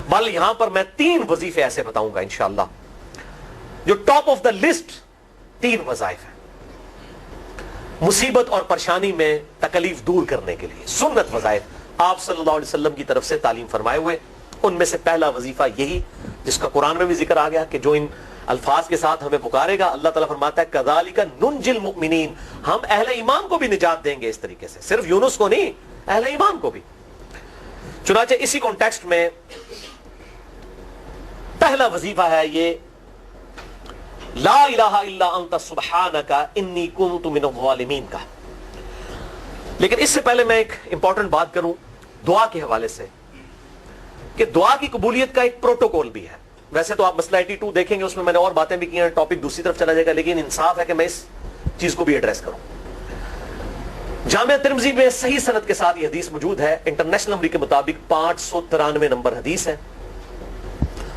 بل یہاں پر میں 3 وظیفے ایسے بتاؤں گا انشاءاللہ جو ٹاپ آف دا لسٹ 3 وظائف ہیں مصیبت اور پریشانی میں تکلیف دور کرنے کے لیے، سنت وظائف آپ صلی اللہ علیہ وسلم کی طرف سے تعلیم فرمائے ہوئے۔ ان میں سے پہلا وظیفہ یہی جس کا قرآن میں بھی ذکر آ گیا کہ جو ان الفاظ کے ساتھ ہمیں پکارے گا، اللہ تعالیٰ فرماتا ہے کذالک ننجی المؤمنین، ہم اہل ایمان کو بھی نجات دیں گے اس طریقے سے، صرف یونس کو نہیں، اہل ایمان کو بھی۔ چنانچہ اسی کانٹیکسٹ میں پہلا وظیفہ ہے یہ لا الہ الا انت سبحانک انی کنت من الظالمین کا۔ لیکن اس سے پہلے میں ایک امپورٹنٹ بات کروں دعا کے حوالے سے کہ دعا کی قبولیت کا ایک پروٹوکول بھی ہے۔ ویسے تو آپ مسئلہ 82 دیکھیں گے، اس میں میں نے اور باتیں بھی کی ہیں، ٹاپک دوسری طرف چلا جائے گا، لیکن انصاف ہے کہ میں اس چیز کو بھی ایڈریس کروں۔ جامعہ ترمذی میں صحیح سند کے ساتھ یہ حدیث موجود ہے، انٹرنیشنل نمبر کے مطابق 593 نمبر حدیث ہے،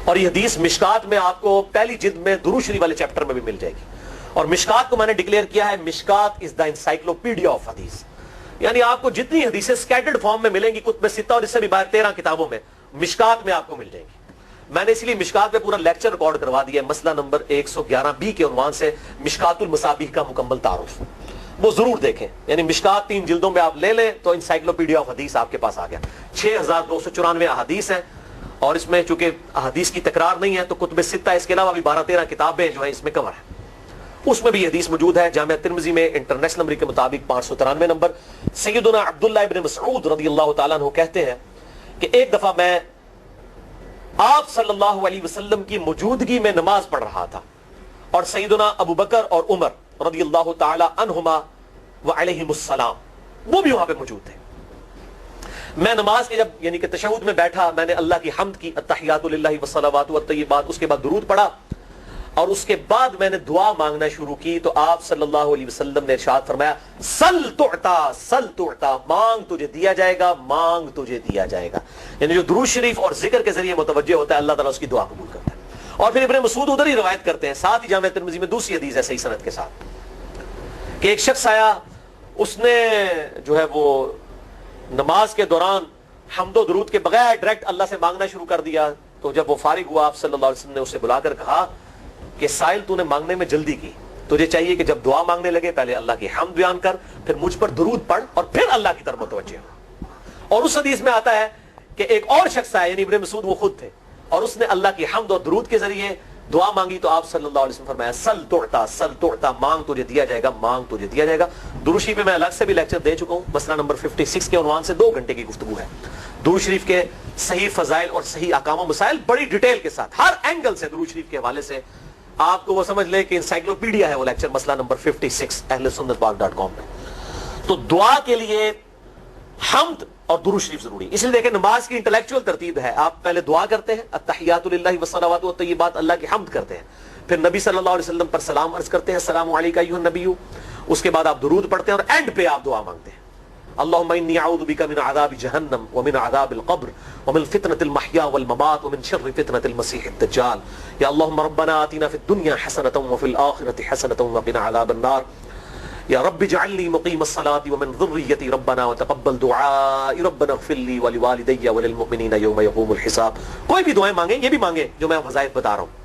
اور یہ حدیث مشکات میں آپ کو پہلی جلد میں درود شریف والے چیپٹر میں بھی مل جائے گی۔ اور مشکات کو میں نے ڈکلیئر کیا ہے مشکات از دا انسائکلوپیڈیا آف حدیث، یعنی آپ کو جتنی حدیثیں سکیٹرڈ فارم میں ملیں گی کتب ستہ اور اس سے بھی باہر 13 کتابوں میں، مشکات میں آپ کو مل جائیں گی۔ میں نے اس لیے مشکات میں پورا لیکچر ریکارڈ کروا دیا ہے، مسئلہ نمبر 111B کے عنوان سے مشکات المصابیح کا مکمل تعارف، وہ ضرور دیکھیں۔ یعنی مشکات 3 جلدوں میں آپ لے لیں تو انسائکلوپیڈیا آف حدیث آپ کے پاس آ گیا۔ 6294 احادیث ہیں، اور اس میں چونکہ احادیث کی تکرار نہیں ہے تو کتب ستہ اس کے علاوہ بھی 12-13 کتابیں جو ہیں اس میں کور ہیں، اس میں بھی یہ حدیث موجود ہے۔ جامعہ ترمذی میں انٹرنیشنل نمبر کے مطابق 593 نمبر۔ سیدنا عبداللہ ابن مسعود رضی اللہ تعالیٰ عنہ کہتے ہیں کہ ایک دفعہ میں آپ صلی اللہ علیہ وسلم کی موجودگی میں نماز پڑھ رہا تھا، اور سیدنا ابو بکر اور عمر رضی اللہ تعالی عنہما وعلیہم السلام وہ بھی وہاں پہ موجود تھے۔ میں نماز کے جب یعنی کہ تشہد میں بیٹھا، میں نے اللہ کی حمد کی، التحیات للہ والصلوات والطیبات، اس کے بعد درود پڑھا، اور اس کے بعد میں نے دعا مانگنا شروع کی تو آپ صلی اللہ علیہ وسلم نے ارشاد فرمایا سل تعطا، سل تعطا، مانگ تجھے دیا جائے گا، مانگ تجھے دیا جائے گا۔ یعنی جو درود شریف اور ذکر کے ذریعے متوجہ ہوتا ہے اللہ تعالیٰ اس کی دعا قبول کرتا ہے۔ اور پھر ابن مسعود ادھر ہی روایت کرتے ہیں، ساتھ ہی جامعہ ترمذی میں دوسری حدیث ہے صحیح سند کے ساتھ کہ ایک شخص آیا، اس نے جو ہے وہ نماز کے دوران حمد و درود کے بغیر ڈائریکٹ اللہ سے مانگنا شروع کر دیا۔ تو جب وہ فارغ ہوا آپ صلی اللہ علیہ وسلم نے اسے بلا کر کہا کہ سائل تو نے مانگنے میں جلدی کی، تجھے چاہیے کہ جب دعا مانگنے لگے پہلے اللہ کی حمد بیان کر، پھر مجھ پر درود پڑھ، اور پھر اللہ کی طرف متوجہ ہو۔ اور اس حدیث میں آتا ہے کہ ایک اور شخص آیا، یعنی ابن مسعود وہ خود تھے، اور اس نے اللہ کی حمد اور درود کے ذریعے دعا مانگی تو آپ صلی اللہ علیہ وسلم فرمایا سل تعطا، سل تعطا، مانگ تجھے دیا جائے گا، مانگ تجھے دیا جائے گا۔ درود شریف میں میں الگ سے بھی لیکچر دے چکا ہوں، مسئلہ نمبر 56 کے عنوان سے 2 گھنٹے کی گفتگو ہے۔ درود شریف کے صحیح فضائل اور صحیح احکام و مسائل بڑی ڈیٹیل کے ساتھ ہر اینگل سے درود شریف کے حوالے سے آپ کو وہ سمجھ لے کہ انسائکلوپیڈیا ہے وہ لیکچر، مسئلہ نمبر 56 اہلسنتپاک.com میں۔ تو دعا کے لیے حمد اور درود شریف ضروری، اس لیے دیکھیں نماز کی انٹلیکچوئل ترتیب ہے، آپ پہلے دعا کرتے ہیں التحیات للہ والصلوات والطیبات، اللہ کی حمد کرتے ہیں، پھر نبی صلی اللہ علیہ وسلم پر سلام عرض کرتے ہیں السلام علیکم ایھا النبی، اس کے بعد آپ درود پڑھتے ہیں، اور اینڈ پہ آپ دعا مانگتے ہیں اللہم انی اعوذ بک من عذاب جہنم ومن عذاب القبر ومن فتنة المحیا والممات ومن شر فتنة المسیح الدجال، یا اللہم ربنا آتنا فی الدنیا حسنة وفی الآخرة حسنة وقنا عذاب النار، یا رب اجعلنی مقیم الصلاة ومن ذریتی ربنا وتقبل دعائی ربنا اغفر لی ولوالدی وللمؤمنین یوم یقوم الحساب۔ کوئی بھی دعائیں مانگیں، یہ بھی مانگیں جو میں وظائف بتا رہا ہوں،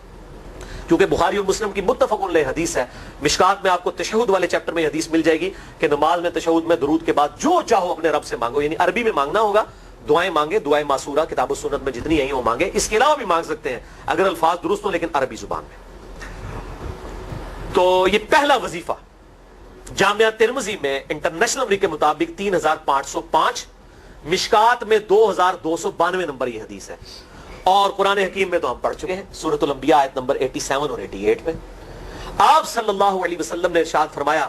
کیونکہ بخاری اور مسلم کی متفق علیہ حدیث ہے۔ مشکات میں آپ کو تشہد والے چیپٹر میں حدیث مل جائے گی کہ نماز میں تشہد میں درود کے بعد جو چاہو اپنے رب سے مانگو، یعنی عربی میں مانگنا ہوگا، دعائیں مانگے، دعائیں معصورہ کتاب و سنت میں جتنی ہیں وہ مانگے، اس کے علاوہ بھی مانگ سکتے ہیں اگر الفاظ درست ہوں لیکن عربی زبان میں۔ تو یہ پہلا وظیفہ جامعہ ترمذی میں انٹرنیشنل نمبر کے مطابق 3505، مشکات میں 2292 نمبر یہ حدیث ہے، اور قرآن حکیم میں تو ہم پڑھ چکے ہیں سورۃ الانبیاء آیت نمبر 87 اور 88 میں آپ صلی اللہ علیہ وسلم نے ارشاد فرمایا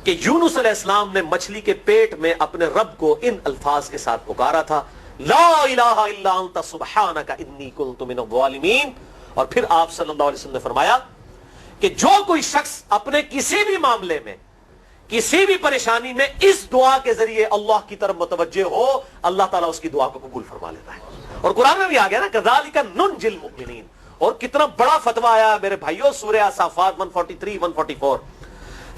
کہ یونس علیہ السلام نے مچھلی کے پیٹ میں اپنے رب کو ان الفاظ کے ساتھ پکارا تھا لا الہ الا انت سبحانک انی کنت من الظالمین، اور پھر آپ صلی اللہ علیہ وسلم نے فرمایا کہ جو کوئی شخص اپنے کسی بھی معاملے میں کسی بھی پریشانی میں اس دعا کے ذریعے اللہ کی طرف متوجہ ہو، اللہ تعالیٰ اس کی دعا کو قبول فرما لیتا ہے۔ اور قرآن میں بھی آ گیا نا کذالک ننجی المؤمنین، اور کتنا بڑا فتویٰ آیا میرے بھائیوں سورہ الصافات 143 144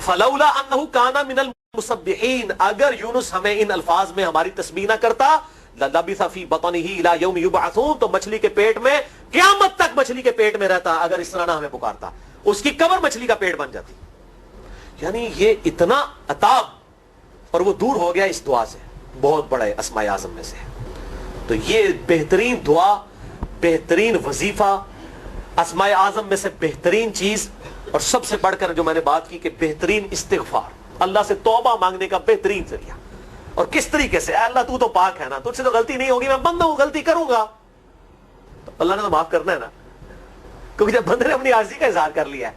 فلولا انہ کان من المسبحین، اگر یونس ہمیں ان الفاظ میں ہماری تسبیح نہ کرتا لبث فی بطنہ الی یوم یبعثون، تو مچھلی کے پیٹ میں قیامت تک مچھلی کے پیٹ میں رہتا اگر اس طرح نہ ہمیں پکارتا، اس کی قبر مچھلی کا پیٹ بن جاتی. یعنی یہ اتنا عطاب، اور وہ دور ہو گیا اس دعا سے، بہت بڑے اسماء اعظم میں سے. تو یہ بہترین دعا، بہترین وظیفہ، اسماء اعظم میں سے بہترین چیز، اور سب سے بڑھ کر جو میں نے بات کی کہ بہترین استغفار، اللہ سے توبہ مانگنے کا بہترین ذریعہ. اور کس طریقے سے؟ اے اللہ تو پاک ہے نا، تجھ سے تو غلطی نہیں ہوگی، میں بندہ ہوں، غلطی کروں گا، تو اللہ نے تو معاف کرنا ہے نا، کیونکہ جب بندے نے اپنی عاجزی کا اظہار کر لیا ہے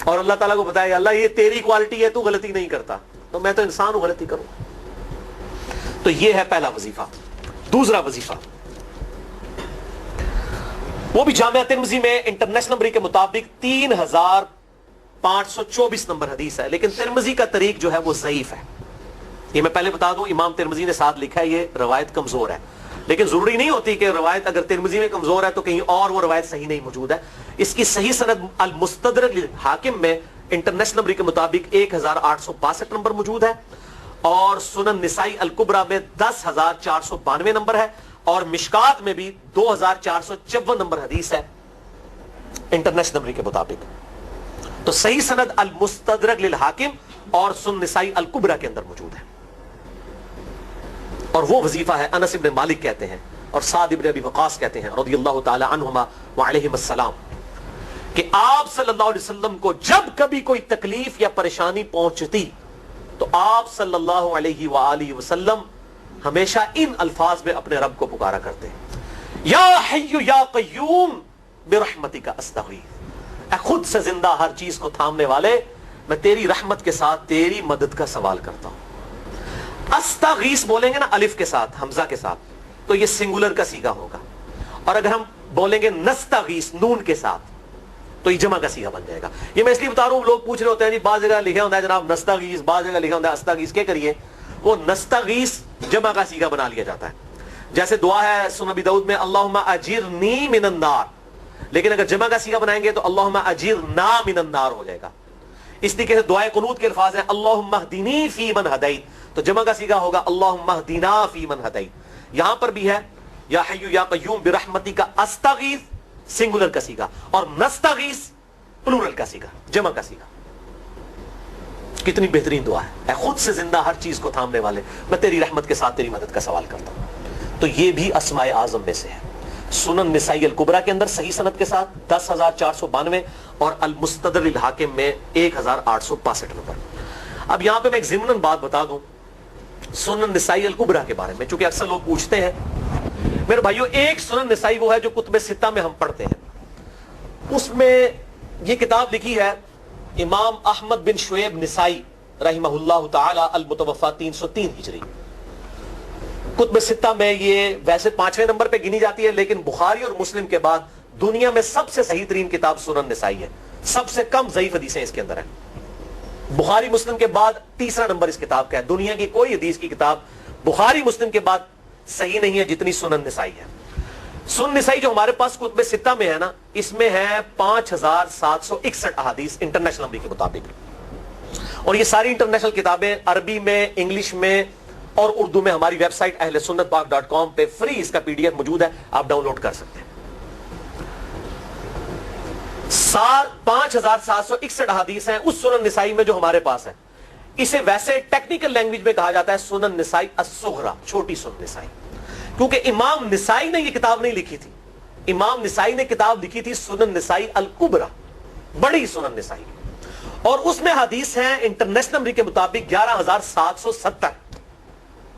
اور اللہ تعالیٰ کو بتایا اللہ یہ تیری کوالٹی ہے، تو غلطی نہیں کرتا، تو میں تو انسان ہوں، غلطی کروں. تو یہ ہے پہلا وظیفہ. دوسرا وظیفہ وہ بھی جامعہ ترمذی میں انٹرنیشنل نمبر کے مطابق 3524 نمبر حدیث ہے، لیکن ترمذی کا طریق جو ہے وہ ضعیف ہے. یہ میں پہلے بتا دوں، امام ترمذی نے ساتھ لکھا ہے یہ روایت کمزور ہے، لیکن ضروری نہیں ہوتی کہ روایت اگر ترمذی میں کمزور ہے تو کہیں اور وہ روایت صحیح نہیں موجود ہے. اس کی صحیح سند المستدرک للحاکم میں انٹرنیشنل نمبر کے مطابق 1862 نمبر موجود ہے، اور سنن نسائی الکبریٰ میں 10492 نمبر ہے، اور مشکات میں بھی 2454 نمبر حدیث ہے انٹرنیشنل نمبر کے مطابق. تو صحیح سند المستدرک للحاکم اور سنن نسائی الکبریٰ کے اندر موجود ہے. اور وہ وظیفہ ہے انس ابن مالک کہتے ہیں اور سعد ابن ابی وقاص کہتے ہیں رضی اللہ تعالی عنہما وعلیہم السلام کہ آپ صلی اللہ علیہ وسلم کو جب کبھی کوئی تکلیف یا پریشانی پہنچتی تو آپ صلی اللہ علیہ وآلہ وسلم ہمیشہ ان الفاظ میں اپنے رب کو پکارا کرتے ہیں، یا حی یا قیوم برحمتک استغیث، اے خود سے زندہ ہر چیز کو تھامنے والے، میں تیری رحمت کے ساتھ تیری مدد کا سوال کرتا ہوں. استغیث بولیں گے نا الف کے ساتھ، حمزہ کے ساتھ، تو یہ سنگولر کا صیغہ ہوگا، اور اگر ہم بولیں گے نستغیث نون کے ساتھ تو یہ جمع کا صیغہ بن جائے گا. یہ میں اس لیے بتا رہا ہوں، لوگ پوچھ رہے ہوتے ہیں جی بعض جگہ لکھا ہوتا ہے جناب نستغیث، بعض جگہ لکھا ہوتا ہے استغیث، کیا کریے؟ وہ نستغیث جمع کا صیغہ بنا لیا جاتا ہے. جیسے دعا ہے سنن ابی داؤد میں اللہم اجرنی من النار، لیکن اگر جمع کا صیغہ بنائیں گے تو اللہم اجرنا من النار ہو جائے گا. اس طریقے سے دعائے قنوت کے الفاظ ہیں اللہم اہدنی فی من ہدیت، تو جمع کا صیغہ ہوگا اللہم اہدنا فی من ہدیت. یہاں پر بھی ہے یا حی یا قیوم برحمتک استغیث سنگولر کا صیغہ، اور نستغیث پلورل کا صیغہ، جمع کا صیغہ. کتنی بہترین دعا ہے، اے خود سے زندہ ہر چیز کو تھامنے والے، میں تیری رحمت کے ساتھ تیری مدد کا سوال کرتا ہوں. تو یہ بھی اسماء اعظم میں سے ہے. سنن نسائی الکبریٰ کے اندر صحیح سند کے ساتھ 10492 اور المستدرک للحاکم میں 1862 نمبر. اب یہاں پہ میں ایک ضمناً بات بتا دوں سنن نسائی الکبریٰ کے بارے میں، چونکہ اکثر لوگ پوچھتے ہیں. میرے بھائیو، ایک سنن نسائی وہ ہے جو کتب ستہ میں ہم پڑھتے ہیں، اس میں یہ کتاب لکھی ہے امام احمد بن شعیب نسائی رحمہ اللہ تعالی المتوفی 303 ہجری. کتب ستہ میں یہ ویسے 5ویں نمبر پہ گنی جاتی ہے، لیکن بخاری اور مسلم کے بعد دنیا میں سب سے صحیح ترین کتاب سنن نسائی ہے. سب سے کم ضعیف حدیثیں اس کے اندر ہیں. بخاری مسلم کے بعد تیسرا نمبر اس کتاب کا ہے. دنیا کی کوئی حدیث کی کتاب بخاری مسلم کے بعد صحیح نہیں ہے جتنی سنن نسائی ہے. سنن نسائی جو ہمارے پاس کتب ستہ میں ہے نا، اس میں ہے 5761 احادیث انٹرنیشنل نمبر کے مطابق. اور یہ ساری انٹرنیشنل کتابیں عربی میں، انگلش میں اور اردو میں ہماری ویب سائٹ اہل سنت پاک .com پہ فری اس کا PDF موجود ہے، آپ ڈاؤن لوڈ کر سکتے ہیں. 5761 احادیث ہیں اس سنن نسائی میں جو ہمارے پاس ہے. اسے ویسے ٹیکنیکل لینگویج میں کہا جاتا ہے سنن نسائی الصغریٰ، چھوٹی سنن نسائی، کیونکہ امام نسائی نے یہ کتاب نہیں لکھی تھی. امام نسائی نے کتاب لکھی تھی سنن نسائی الکبریٰ، بڑی سنن نسائی، اور اس میں حدیث ہیں انٹرنیشنل نمبر کے مطابق 11770.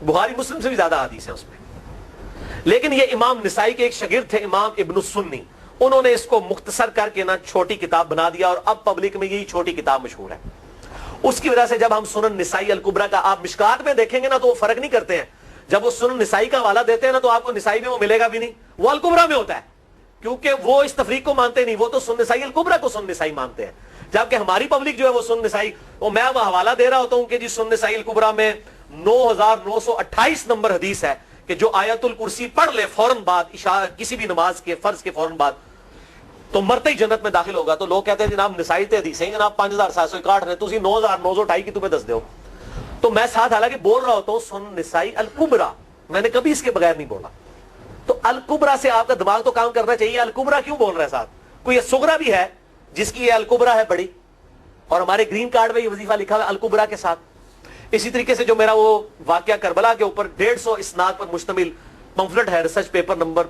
بخاری مسلم سے بھی زیادہ حدیث ہیں اس میں. لیکن یہ امام نسائی کے ایک شاگرد تھے امام ابن السنی، انہوں نے اس کو مختصر کر کے نا چھوٹی کتاب بنا دیا، اور اب پبلک میں یہی چھوٹی کتاب مشہور ہے. اس کی وجہ سے جب ہم سنن نسائی الکبریٰ کا آپ مشکات میں دیکھیں گے نا تو وہ فرق نہیں کرتے ہیں. جب وہ سنن نسائی کا حوالہ دیتے ہیں نا تو آپ کو نسائی میں وہ ملے گا بھی نہیں، وہ الکبریٰ میں ہوتا ہے، کیونکہ وہ اس تفریق کو مانتے نہیں، وہ تو سنن نسائی الکبریٰ کو سنن نسائی مانتے ہیں. جبکہ ہماری پبلک جو ہے وہ سنن نسائی، وہ میں وہ حوالہ دے رہا ہوتا ہوں کہ جی سنن نسائی الکبریٰ میں 9928 نمبر حدیث ہے کہ جو آیت الکرسی پڑھ لے فوراً بعد کسی بھی نماز کے فرض کے فوراً بعد تو مرتے ہی جنت میں داخل ہوگا. تو لوگ کہتے ہیں جناب نسائی تے حدیث ہیں جناب 5761 رہے، تسی 9928 کی تمہیں دس دیو. تو میں ساتھ حالانکہ بول رہا ہوتا ہوں سنن نسائی الکبریٰ میں نے کبھی اس کے بغیر نہیں بولا. تو الکبرا سے آپ کا دماغ تو کام کرنا چاہیے. الکبرا کیوں بول رہا ہے ساتھ؟ کوئی یہ سغرا بھی ہے جس کی یہ الکبرا ہے بڑی, اور ہمارے گرین کارڈ میں یہ وظیفہ لکھا ہوا ہے الکبرا کے ساتھ. اسی طریقے سے جو میرا وہ واقعہ کربلا کے اوپر 150 اسناد پر مشتمل پمفلٹ ہے, ریسرچ پیپر نمبر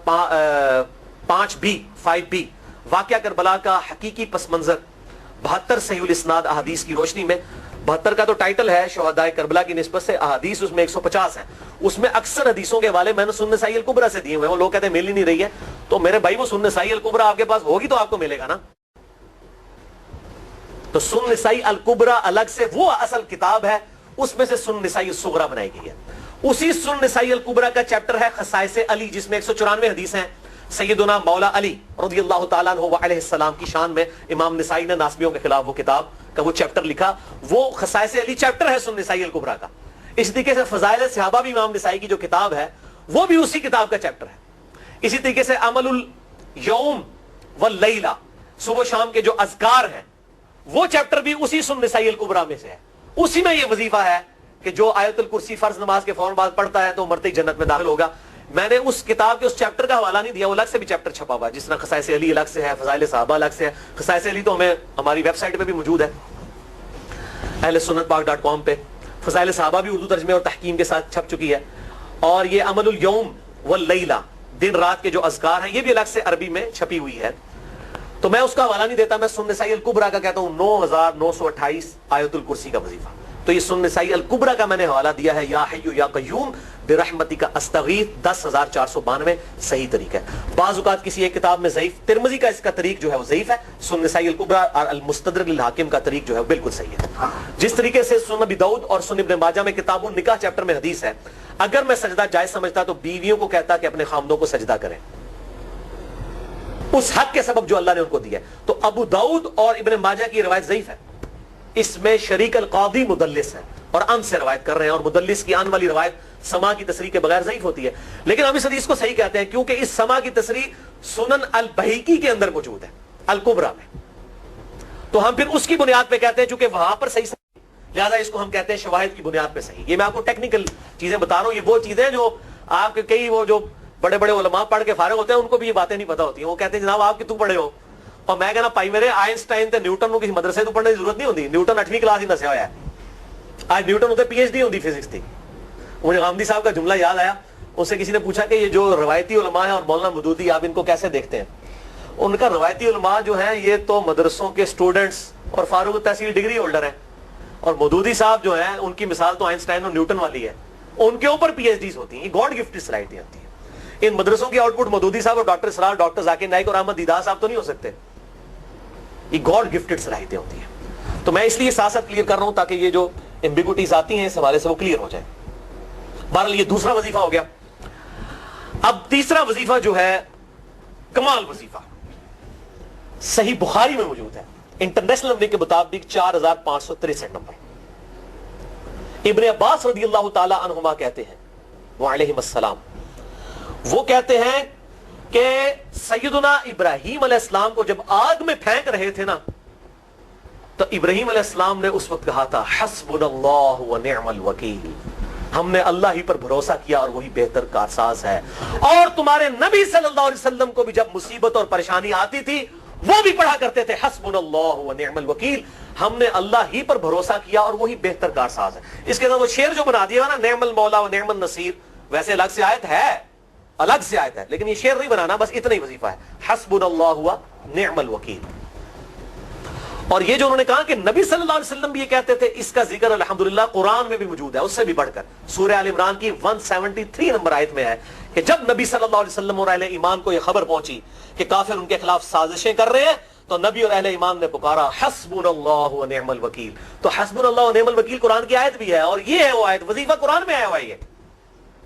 5B, واقعہ کربلا کا حقیقی پس منظر 72 صحیح الاسناد احادیث کی روشنی میں. 72 کا تو ٹائٹل ہے شہداء کربلا کی نسبت سے, احادیث اس میں 150 ہیں. اس میں اکثر حدیثوں کے حوالے میں نے سنن نسائی الکبرا سے دیے ہوئے ہیں. وہ لوگ کہتے ہیں مل ہی نہیں رہی ہے, تو میرے بھائی وہ سنن نسائی الکبرا آپ کے پاس ہوگی تو آپ کو ملے گا نا. تو سنن نسائی الکبرا الگ سے وہ اصل کتاب ہے, اس میں سے سنن نسائی الصغرا بنائی گئی ہے. اسی سنن نسائی الکبرا کا چیپٹر ہے خصائص علی, جس میں 194 حدیث ہیں سیدنا مولا علی رضی اللہ تعالیٰ عنہ علیہ السلام کی شان میں. امام نسائی نے ناسبیوں کے خلاف وہ کتاب کا وہ چیپٹر لکھا, وہ خصائص علی چیپٹر ہے سنن نسائی الکبرا کا. اس طریقے سے فضائل صحابہ بھی امام نسائی کی جو کتاب ہے وہ بھی اسی کتاب کا چیپٹر ہے. اسی طریقے سے عمل الیوم واللیلہ, صبح شام کے جو اذکار ہیں وہ چیپٹر بھی اسی سنن نسائی الکبرا میں سے ہے. اسی میں یہ وظیفہ ہے کہ جو آیت الکرسی فرض نماز کے فوراً بعد پڑھتا ہے تو مرتے ہی جنت میں داخل ہوگا. میں نے اس کتاب کے اس چیپٹر کا حوالہ نہیں دیا, وہ الگ سے بھی چیپٹر چھپا ہوا ہے, جس طرح خصائص علی الگ سے ہے, فضائل صحابہ الگ سے ہے. خصائص علی تو ہمیں ہماری ویب سائٹ پہ بھی موجود ہے اہل سنت پاک.com پہ. فضائل صحابہ بھی اردو ترجمے اور تحکیم کے ساتھ چھپ چکی ہے. اور یہ عمل الیوم واللیلہ, دن رات کے جو اذکار ہیں, یہ بھی الگ سے عربی میں چھپی ہوئی ہے. تو میں اس کا حوالہ نہیں دیتا, میں سنن نسائی الکبرا کا کہتا ہوں 9928 آیت الکرسی کا وظیفہ. تو یہ سنن نسائی الکبرا کا میں نے حوالہ دیا ہے, یا حی یا قیوم برحمتک استغیث 10492 صحیح طریقہ ہے. بعض اوقات کسی ایک کتاب میں ضعیف, ترمذی کا اس کا طریق جو ہے وہ ضعیف ہے. سنن نسائی الکبرا اور المستدرک للحاکم کا طریق جو ہے وہ بالکل صحیح ہے. جس طریقے سے سنن ابی داؤد اور سنن ابن ماجہ میں کتاب النکاح چیپٹر میں حدیث ہے, اگر میں سجدہ جائز سمجھتا تو بیویوں کو کہتا کہ اپنے خامدوں کو سجدہ کریں اس حق کے سبب جو اللہ نے ان کو دیا ہے. تو ابو داؤد اور ابن ماجہ کی روایت ضعیف ہے. اس میں شریک القاضی مدلس ہے اور ان سے روایت کر رہے ہیں, اور مدلس کی ان والی روایت سما کی تصریح کے بغیر ضعیف ہوتی ہے. لیکن ہم اس حدیث کو صحیح کہتے ہیں کیونکہ اس سما کی تصریح سنن البہیقی کے اندر موجود ہے الکبرا میں. تو ہم پھر اس کی بنیاد پہ کہتے ہیں چونکہ وہاں پر صحیح, لہذا اس کو ہم کہتے ہیں شواہد کی بنیاد پہ صحیح. یہ میں آپ کو ٹیکنیکل چیزیں بتا رہا ہوں, یہ وہ چیزیں جو آپ کے کئی وہ جو بڑے بڑے علماء پڑھ کے فارغ ہوتے ہیں ان کو بھی یہ باتیں نہیں پتا ہوتی ہیں. وہ کہتے ہیں جناب آپ کتوں پڑھے ہو, اور میں کہنا پائی میرے آئنسٹائن تے نیوٹن کو کسی مدرسے تو پڑھنے کی ضرورت نہیں ہوتی. نیوٹن 8ویں کلاس ہی نسیا ہوا ہے. آج نیوٹن ہوتے PhD ہوتی فزکس تھی. مجھے غامدی صاحب کا جملہ یاد آیا, اس سے کسی نے پوچھا کہ یہ جو روایتی علماء ہیں اور مولانا مودودی آپ ان کو کیسے دیکھتے ہیں؟ ان کا روایتی علماء جو ہیں یہ تو مدرسوں کے سٹوڈنٹس اور فاروق التحصیل ڈگری ہولڈر ہیں, اور مودودی صاحب جو ہیں ان کی مثال تو آئنسٹائن اور نیوٹن والی ہے, ان کے اوپر PhDs ہوتی ہیں. یہ گاڈ گفٹڈ صلاحیتیں ہوتی ہیں. ان مدرسوں کی آؤٹ پٹ مودودی صاحب اور ڈاکٹر اسرار, ڈاکٹر ذاکر نائک اور احمد دیدار صاحب تو نہیں ہو سکتے. یہ گاڈ گفٹڈ صلاحیتیں ہوتی ہیں. تو میں اس لیے ساتھ ساتھ کلیئر کر رہا ہوں تاکہ یہ جو ایمبیگوٹیز آتی ہیں اس حوالے سے وہ کلیئر ہو جائے. بہرحال یہ دوسرا وظیفہ ہو گیا. اب تیسرا وظیفہ جو ہے کمال وظیفہ, صحیح بخاری میں موجود ہے انٹرنیشنل نمبر کے مطابق 4563 نمبر. ابن عباس رضی اللہ تعالی عنہما کہتے ہیں وعلیہم السلام, وہ کہتے ہیں کہ سیدنا ابراہیم علیہ السلام کو جب آگ میں پھینک رہے تھے نا, تو ابراہیم علیہ السلام نے اس وقت کہا تھا حسبنا اللہ ونعم الوکیل, ہم نے اللہ ہی پر بھروسہ کیا اور وہی بہتر کارساز ہے. اور تمہارے نبی صلی اللہ علیہ وسلم کو بھی جب مصیبت اور پریشانی آتی تھی وہ بھی پڑھا کرتے تھے حسبنا اللہ ونعم الوکیل, ہم نے اللہ ہی پر بھروسہ کیا اور وہی بہتر کارساز ہے. اس کے ساتھ وہ شعر جو بنا دیا نا, نعم المولا و نعم النصیر, ویسے الگ سے آیت ہے, الگ سے آیت ہے, لیکن یہ شعر نہیں بنانا, بس اتنا ہی وظیفہ ہے حسبنا اللہ و نعم الوکیل. اور یہ جو انہوں نے کہا کہ نبی صلی اللہ علیہ وسلم بھی یہ کہتے تھے, اس کا ذکر الحمدللہ قرآن میں بھی موجود ہے, اس سے بھی بڑھ کر سورہ آل عمران کی 173 نمبر آیت میں ہے کہ جب نبی صلی اللہ علیہ وسلم اور اہل ایمان کو یہ خبر پہنچی کہ کافر ان کے خلاف سازشیں کر رہے ہیں, تو نبی اور اہل ایمان نے پکارا حسبنا اللہ و نعم الوکیل. تو حسبنا اللہ و نعم الوکیل قرآن کی آیت بھی ہے, اور یہ ہے وہ آیت, وظیفہ قرآن میں آیا ہوا ہے. یہ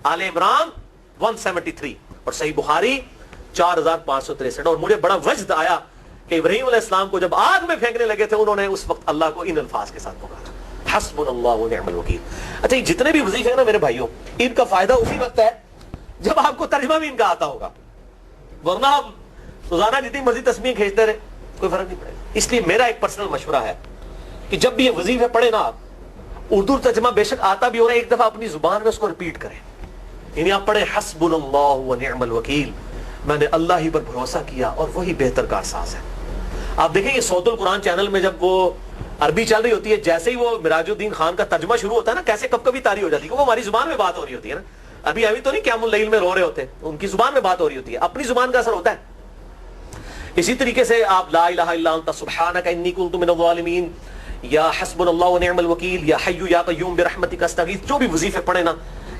آل عمران 173 اور صحیح بخاری 4563. اور مجھے بڑا وجد آیا کہ ابراہیم علیہ السلام کو جب آگ میں پھینکنے لگے تھے انہوں نے اس وقت اللہ کو ان الفاظ کے ساتھ پکارا حسبنا اللہ و نعم الوکیل. اچھا, یہ جتنے بھی وظیفے ہیں نا میرے بھائیوں, ان کا فائدہ اسی وقت ہے جب آپ کو ترجمہ بھی ان کا آتا ہوگا, ورنہ آپ روزانہ جتنی مرضی تسبیح کھینچتے رہے کوئی فرق نہیں پڑے گا. اس لیے میرا ایک پرسنل مشورہ ہے کہ جب بھی یہ وظیفے پڑھے نا آپ, اردو ترجمہ بے شک آتا بھی ہو رہا ہے, ایک دفعہ اپنی زبان میں اس کو ریپیٹ کریں. یعنی آپ پڑھیں حسبنا اللہ و نعم الوکیل، میں نے اللہ ہی پر بھروسہ کیا اور وہی بہتر کارساز ہے۔ آپ دیکھیں یہ صوت القرآن چینل میں جب وہ عربی چل رہی ہوتی ہے، جیسے ہی وہ مراج الدین خان کا ترجمہ شروع ہوتا ہے نا، کیسے کب کبھی تاری ہو جاتی ہے، وہ ہماری زبان میں بات ہو رہی ہوتی ہے نا، ابھی تو نہیں قیام اللیل میں رو رہے ہوتے، ان کی زبان میں بات ہو رہی ہوتی ہے، اپنی زبان کا اثر ہوتا ہے۔ اسی طریقے سے آپ لا الہ الا انت سبحانک انی کنت من الظالمین، یا حسبنا اللہ و نعم الوکیل، یا حی یا قیوم برحمتک استغیث، جو بھی وظیفے پڑھیں نا،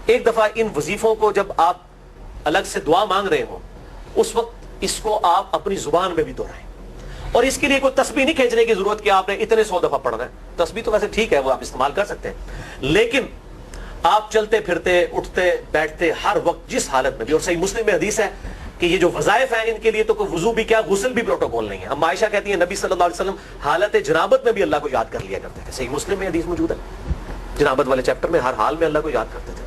ایک دفعہ ان وظیفوں کو جب آپ الگ سے دعا مانگ رہے ہوں، اس وقت اس کو آپ اپنی زبان میں بھی دہرائیں، اور اس کے لیے کوئی تسبیح نہیں کھینچنے کی ضرورت کہ آپ نے اتنے 100 دفعہ پڑھنا ہے، تسبیح تو ویسے ٹھیک ہے وہ آپ استعمال کر سکتے ہیں، لیکن آپ چلتے پھرتے اٹھتے بیٹھتے ہر وقت جس حالت میں بھی، اور صحیح مسلم میں حدیث ہے کہ یہ جو وظائف ہیں ان کے لیے تو کوئی وضو بھی کیا غسل بھی پروٹوکول نہیں ہے۔ ام عائشہ کہتی ہیں نبی صلی اللہ علیہ وسلم حالت جنابت میں بھی اللہ کو یاد کر لیا کرتے تھے، صحیح مسلم میں حدیث موجود ہے، جنابت والے چیپٹر میں ہر حال میں اللہ کو یاد کرتے تھے۔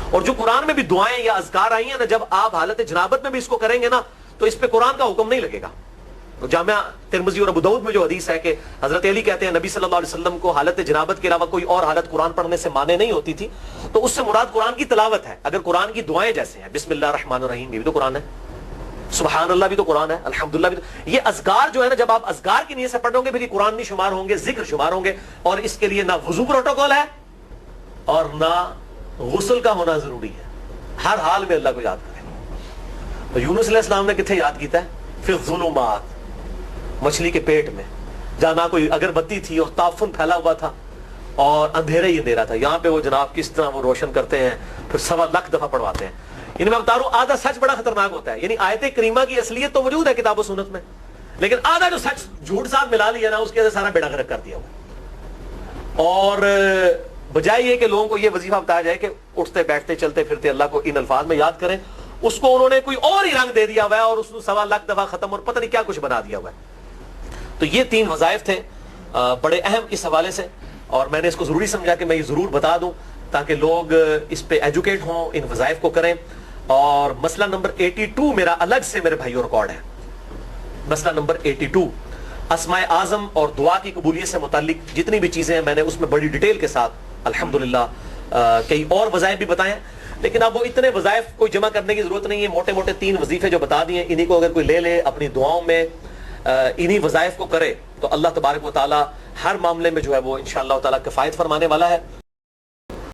اور جو قرآن میں بھی دعائیں یا اذکار آئی ہیں نا، جب آپ حالت جنابت میں بھی اس کو کریں گے نا تو اس پہ قرآن کا حکم نہیں لگے گا۔ جامعہ ترمذی اور ابو داؤد میں جو حدیث ہے کہ حضرت علی کہتے ہیں نبی صلی اللہ علیہ وسلم کو حالت جنابت کے علاوہ کوئی اور حالت قرآن پڑھنے سے مانے نہیں ہوتی تھی، تو اس سے مراد قرآن کی تلاوت ہے۔ اگر قرآن کی دعائیں جیسے ہیں بسم اللہ الرحمن الرحیم، یہ بھی تو قرآن ہے، سبحان اللہ بھی تو قرآن ہے، الحمدللہ بھی تو، یہ اذکار جو ہے نا، جب آپ اذکار کی نیت سے پڑھو گے پھر یہ قرآن نہیں شمار ہوں گے، ذکر شمار ہوں گے، اور اس کے لیے نہ وضو پروٹوکول ہے اور نہ غسل کا ہونا ضروری ہے، ہر حال میں اللہ کو یاد کریں۔ تو یونس علیہ السلام نے کتنے یاد کیتا ہے؟ پھر ظلمات، مچھلی کے پیٹ میں، جہاں نہ کوئی اگربتی تھی اور تعفن پھیلا ہوا تھا اور اندھیرا ہی اندھیرا تھا، یہاں پہ وہ جناب کس طرح وہ روشن کرتے ہیں، پھر 1.25 لاکھ دفعہ پڑھواتے ہیں۔ یعنی میں بتا رہا ہوں آدھا سچ بڑا خطرناک ہوتا ہے، یعنی آیت کریمہ کی اصلیت تو موجود ہے کتاب و سنت میں، لیکن آدھا جو سچ جھوٹ ساتھ ملا لیا نا، اس کے سارا بیڑا غرق کر دیا ہوا۔ اور بجائے یہ کہ لوگوں کو یہ وظیفہ بتایا جائے کہ اٹھتے بیٹھتے چلتے پھرتے اللہ کو ان الفاظ میں یاد کریں، اس کو انہوں نے کوئی اور ہی رنگ دے دیا ہوا ہے اور اس کو 1.25 لاکھ دفعہ ختم اور پتہ نہیں کیا کچھ بنا دیا ہوا ہے۔ تو یہ 3 وظائف تھے بڑے اہم اس حوالے سے، اور میں نے اس کو ضروری سمجھا کہ میں یہ ضرور بتا دوں تاکہ لوگ اس پہ ایجوکیٹ ہوں، ان وظائف کو کریں۔ اور مسئلہ نمبر 82 میرا الگ سے میرے بھائیوں ریکارڈ ہے، مسئلہ نمبر 82 اسماء اعظم اور دعا کی قبولیت سے متعلق جتنی بھی چیزیں ہیں میں نے اس میں بڑی ڈیٹیل کے ساتھ الحمدللہ کئی اور وظائف بھی بتائے ہیں، لیکن اب وہ اتنے وظائف کوئی جمع کرنے کی ضرورت نہیں ہے، موٹے موٹے 3 وظیفے جو بتا دیے انہی کو اگر کوئی لے لے اپنی دعاؤں میں، انہی وظائف کو کرے تو اللہ تبارک و تعالی ہر معاملے میں جو ہے وہ انشاءاللہ تعالی کفایت فرمانے والا ہے۔